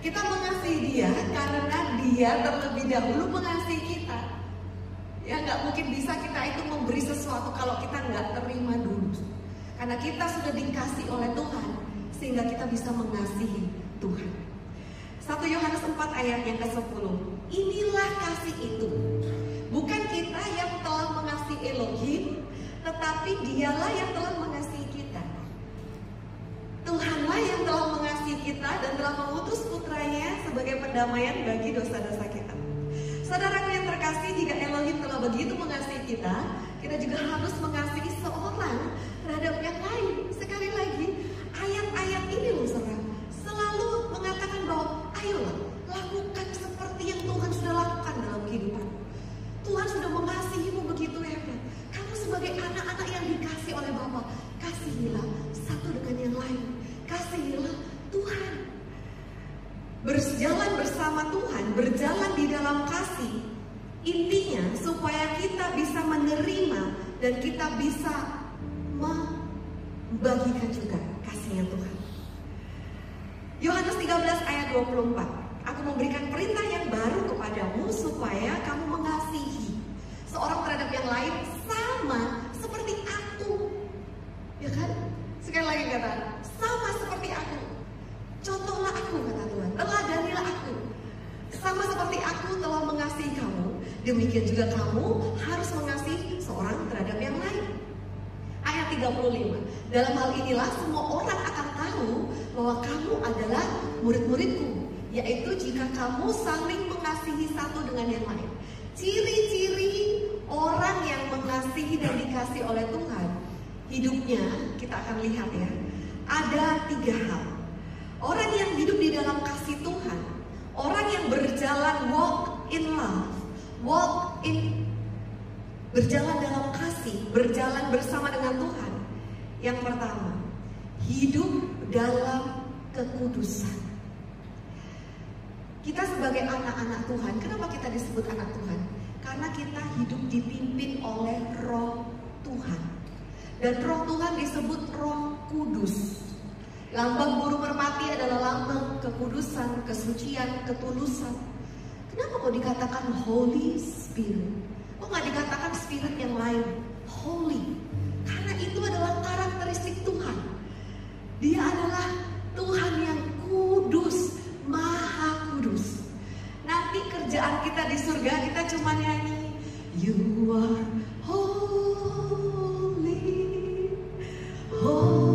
Kita mengasihi dia karena dia terlebih dahulu mengasihi kita. Ya nggak mungkin bisa kita itu memberi sesuatu kalau kita nggak terima dulu. Karena kita sudah dikasih oleh Tuhan, sehingga kita bisa mengasihi Tuhan. 1 Yohanes 4 ayat yang ke-10. Inilah kasih itu. Bukan kita yang telah mengasihi Elohim, tetapi dialah yang telah mengasihi kita. Tuhanlah yang telah mengasihi kita dan telah mengutus putranya sebagai pendamaian bagi dosa-dosa kita. Saudaraku yang terkasih, jika Elohim telah begitu mengasihi kita, kita juga harus mengasihi seorang terhadap yang lain. Sekali lagi, ayat-ayat ini loh saudara, selalu mengatakan bahwa ayolah, lakukan seperti yang Tuhan sudah lakukan dalam kehidupan. Tuhan sudah mengasihimu begitu hebat. Kamu sebagai anak-anak yang dikasih oleh Bapa, kasihilah satu dengan yang lain. Kasihilah Tuhan. Berjalan bersama Tuhan, berjalan di dalam kasih. Intinya supaya kita bisa menerima dan kita bisa membagikan juga kasihnya Tuhan. Yohanes 13 ayat 24. Aku memberikan perintah yang baru kepadamu supaya kamu mengasihi seorang terhadap yang lain sama seperti aku. Ya kan? Sekali lagi kata, sama seperti aku. Contohlah aku, kata Tuhan. Teladanilah aku. Sama seperti aku telah mengasihi kamu, demikian juga kamu harus mengasihi seorang terhadap yang lain. Ayat 35. Dalam hal inilah semua orang akan tahu bahwa kamu adalah murid-muridku, yaitu jika kamu saling mengasihi satu dengan yang lain. Ciri-ciri orang yang mengasihi dan dikasih oleh Tuhan, hidupnya kita akan lihat ya, ada 3 hal. Orang yang hidup di dalam kasih Tuhan, orang yang berjalan walk in love, berjalan dalam kasih, berjalan bersama dengan Tuhan. Yang pertama, hidup dalam kekudusan. Kita sebagai anak-anak Tuhan, kenapa kita disebut anak Tuhan? Karena kita hidup dipimpin oleh Roh Tuhan. Dan Roh Tuhan disebut Roh Kudus. Lambang burung merpati adalah lambang kekudusan, kesucian, ketulusan. Kenapa kok dikatakan Holy Spirit? Kok nggak dikatakan Spirit yang lain? Holy. Karena itu adalah karakteristik Tuhan. Dia adalah Tuhan yang kudus, maha kudus. Nanti kerjaan kita di surga, kita cuma nyanyi You are holy, holy.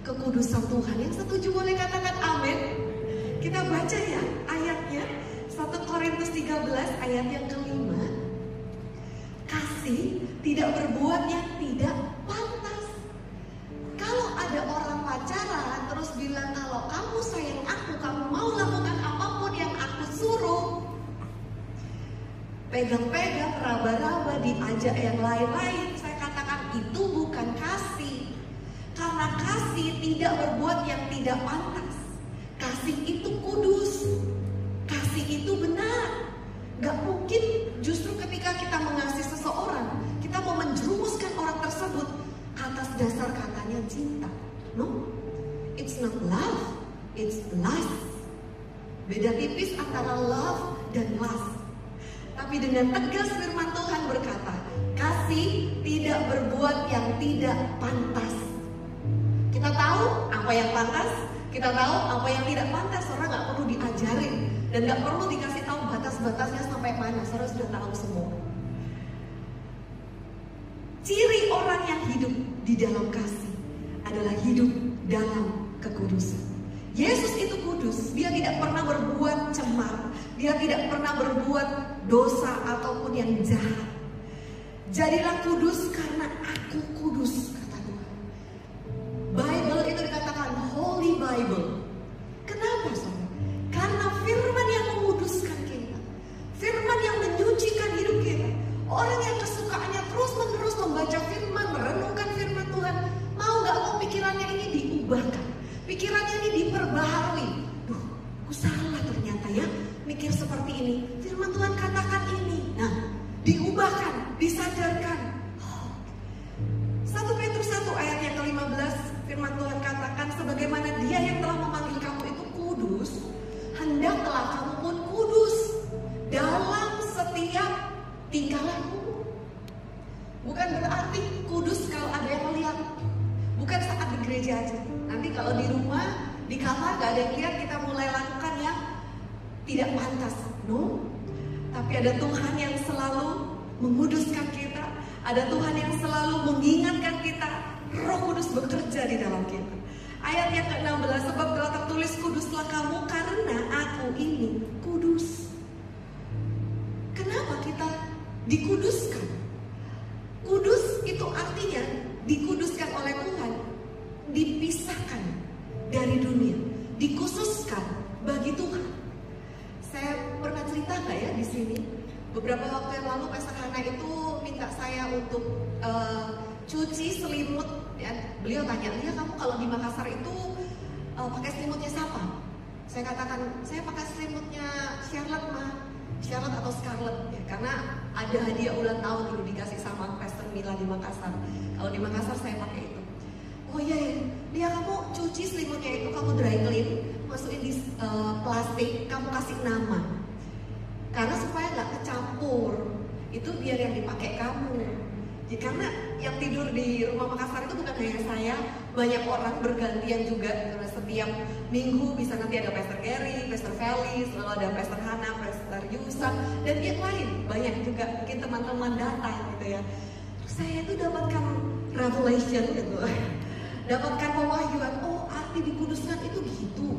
Kekudusan Tuhan. Yang setuju boleh katakan amin. Kita baca ya ayatnya, 1 Korintus 13 ayat yang ke-5. Kasih tidak berbuat yang tidak pantas. Kalau ada orang pacaran terus bilang kalau kamu sayang aku, kamu mau lakukan apapun yang aku suruh, pegang-pegang, raba-raba, diajak yang lain-lain, saya katakan itu bukan kasih. Karena kasih tidak berbuat yang tidak pantas. Kasih itu kudus. Kasih itu benar. Gak mungkin justru ketika kita mengasihi seseorang, kita mau menjerumuskan orang tersebut atas dasar katanya cinta. No, it's not love, it's lust. Beda tipis antara love dan lust. Tapi dengan tegas firman Tuhan berkata, kasih tidak berbuat yang tidak pantas. Kita tahu apa yang pantas, kita tahu apa yang tidak pantas. Orang nggak perlu diajarin dan nggak perlu dikasih tahu batas-batasnya sampai mana, saudara sudah tahu semua. Ciri orang yang hidup di dalam kasih adalah hidup dalam kekudusan. Yesus itu kudus, dia tidak pernah berbuat cemar, dia tidak pernah berbuat dosa ataupun yang jahat. Jadilah kudus karena aku kudus, kata Tuhan. Bible itu dikatakan Holy Bible. Kenapa, saudara? Karena firman yang menguduskan kita, firman yang menyucikan hidup kita. Orang yang kesukaannya terus-menerus membaca firman, merenungkan firman Tuhan, mau gak mau pikirannya ini diubahkan, pikirannya ini diperbaharui. Duh, aku salah ternyata ya, mikir seperti ini. Firman Tuhan katakan ini. Nah, diubahkan, disadarkan. 1 Petrus 1 ayat yang ke-15, firman Tuhan katakan, sebagaimana dia yang telah memanggil kamu itu kudus, hendaklah kamu pun kudus dalam setiap tingkah laku. Bukan berarti kudus kalau ada yang melihat, bukan saat di gereja aja. Nanti kalau di rumah, di kamar gak ada yang lihat, kita mulai lakukan yang tidak pantas. No. Tapi ada Tuhan yang selalu menguduskan kita, ada Tuhan yang selalu mengingatkan kita, Roh Kudus bekerja di dalam kita. Ayat yang ke-16, sebab telah tertulis, kuduslah kamu karena aku ini kudus. Kenapa kita dikuduskan? Kudus itu artinya dikuduskan oleh Tuhan, dipisahkan dari dunia, dikhususkan bagi Tuhan. Saya pernah cerita nggak ya di sini? Beberapa waktu yang lalu Pastor Hana itu minta saya untuk cuci selimut. Ya, beliau tanya, "Lia, kamu kalau di Makassar itu pakai selimutnya siapa?" Saya katakan, "Saya pakai selimutnya Charlotte, Ma. Charlotte atau Scarlett ya, karena ada hadiah ulang tahun dulu dikasih sama Pastor Mila di Makassar. Kalau di Makassar saya pakai itu." "Oh iya, Lia, kamu cuci selimutnya itu, kamu dry clean, masukin di plastik, kamu kasih nama. Karena supaya nggak kecampur, itu biar yang dipakai kamu." Ya, karena yang tidur di rumah Makassar itu bukan hanya saya, banyak orang bergantian juga. Karena setiap minggu bisa nanti ada Pastor Gary, Pastor Feli, selalu ada Pastor Hana, Pastor Yusa, dan yang lain. Banyak juga mungkin teman-teman datang gitu ya. Saya itu dapatkan revelation gitu, dapatkan pewahyuan. Oh, arti dikuduskan itu gitu.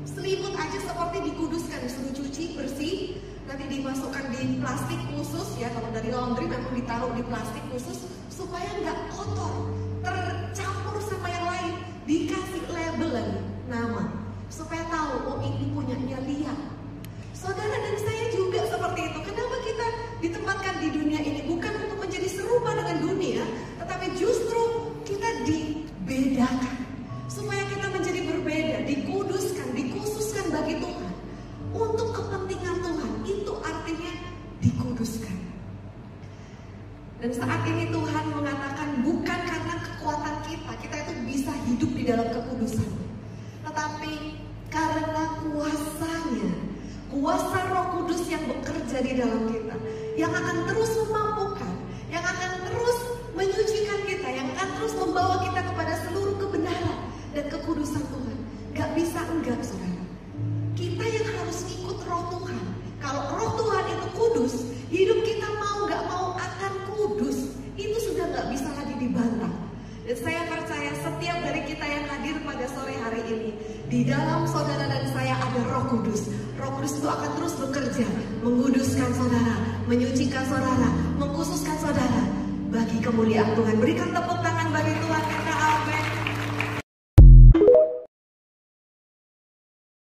Selimut aja seperti dikuduskan, disuruh cuci bersih, nanti dimasukkan di plastik khusus ya. Kalau dari laundry memang ditaruh di plastik khusus supaya nggak kotor, tercampur sama yang lain. Dikasih label lagi, nama, supaya tahu, oh ini punyanya Lia. Saudara dan saya juga seperti itu. Kenapa kita ditempatkan di dunia ini? Bukan untuk menjadi serupa dengan dunia, tetapi justru kita dibedakan supaya kita menjadi berbeda, dikuduskan, dikhususkan bagi Tuhan untuk kepentingan Tuhan. Itu artinya dikuduskan. Dan saat ini Tuhan mengatakan bukan karena kekuatan kita itu bisa hidup di dalam kekudusan, tetapi karena kuasanya, kuasa Roh Kudus yang bekerja di dalam kita, yang akan terus memampukan, yang akan terus menyucikan kita, yang akan terus membawa kita kepada seluruh kebenaran dan kekudusan Tuhan. Gak bisa enggak, saudara. Kita yang harus ikut Roh Tuhan. Kalau Roh Tuhan itu kudus, hidup kita mau gak mau akan kudus. Itu sudah gak bisa lagi dibantah. Dan saya percaya setiap dari kita yang hadir pada sore hari ini, di dalam saudara dan saya ada Roh Kudus. Roh Kudus itu akan terus bekerja, menguduskan saudara, menyucikan saudara, mengkhususkan saudara bagi kemuliaan Tuhan. Berikan tepuk tangan bagi Tuhan.